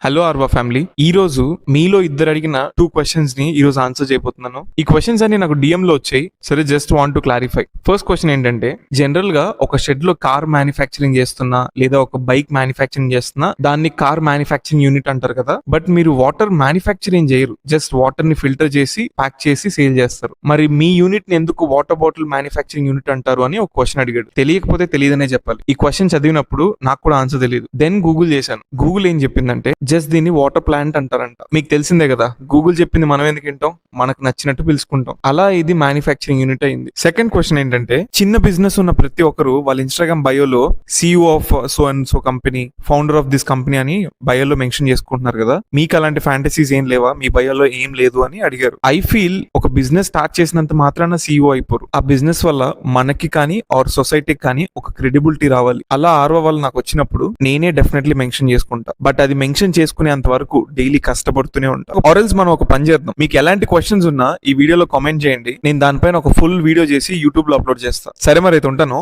Hello ఆర్వా family. ఈ రోజు మీలో ఇద్దరు అడిగిన 2 క్వశ్చన్స్ ని ఈ రోజు ఆన్సర్ చేయబోతున్నాను. ఈ క్వశ్చన్స్ అన్ని నాకు DM లో వచ్చాయి. సరే, just want to clarify. First question ఏంటంటే, జనరల్ గా ఒక షెడ్ లో కార్ మ్యానుఫ్యాక్చరింగ్ చేస్తున్నా లేదా ఒక బైక్ మ్యానుఫ్యాక్చరింగ్ చేస్తున్నా దాన్ని కార్ మ్యానుఫ్యాక్చరింగ్ యూనిట్ అంటారు కదా. బట్ మీరు వాటర్ మ్యానుఫ్యాక్చరింగ్ చేయరు, జస్ట్ వాటర్ ని ఫిల్టర్ చేసి ప్యాక్ చేసి సేల్ చేస్తారు. మరి మీ యూనిట్ ని ఎందుకు వాటర్ బాటిల్ మ్యానుఫ్యాక్చరింగ్ యూనిట్ అంటారు అని ఒక క్వశ్చన్ అడిగాడు. తెలియకపోతే తెలియదనే చెప్పాలి. ఈ క్వశ్చన్ చదివినప్పుడు నాకు కూడా ఆన్సర్ తెలియదు. దెన్ గూగుల్ చేశాను. గూగుల్ ఏం చెప్పిందంటే, జస్ట్ దీన్ని వాటర్ ప్లాంట్ అంటారంట. మీకు తెలిసిందే కదా, గూగుల్ చెప్పింది మనం ఎందుకు వింటాం, మనకు నచ్చినట్టు పిలుచుకుంటాం. అలా ఇది మ్యానుఫ్యాక్చరింగ్ యూనిట్ అయింది. సెకండ్ క్వశ్చన్ ఏంటంటే, చిన్న బిజినెస్ ఉన్న ప్రతి ఒక్కరు వాళ్ళ ఇన్స్టాగ్రామ్ బయోలో CEO of so and so company, founder of this company అని బయోలో మెన్షన్ చేసుకుంటున్నారు కదా. మీకు అలాంటి ఫ్యాంటసీస్ ఏం లేవా, మీ బయోలో ఏం లేదు అని అడిగారు. ఐ ఫీల్ ఒక బిజినెస్ స్టార్ట్ చేసినంత మాత్రాన CEO అయిపోరు. ఆ బిజినెస్ వల్ల మనకి కానీ ఆర్ సొసైటీకి కానీ ఒక క్రెడిబిలిటీ రావాలి. అలా ఆర్వ వల్ల నాకు వచ్చినప్పుడు నేనే డెఫినెట్లీ మెన్షన్ చేసుకుంటా. బట్ అది మెన్షన్ చేసుకునేంత వరకు డైలీ కష్టపడుతూనే ఉంటాం. ఆర్ఎల్స్ మనం ఒక పని చేద్దాం. మీకు ఎలాంటి క్వశ్చన్స్ ఉన్నా ఈ వీడియోలో కామెంట్ చేయండి. నేను దానిపైన ఒక ఫుల్ వీడియో చేసి యూట్యూబ్ లో అప్లోడ్ చేస్తా. సరే, మరి అయితే ఉంటాను.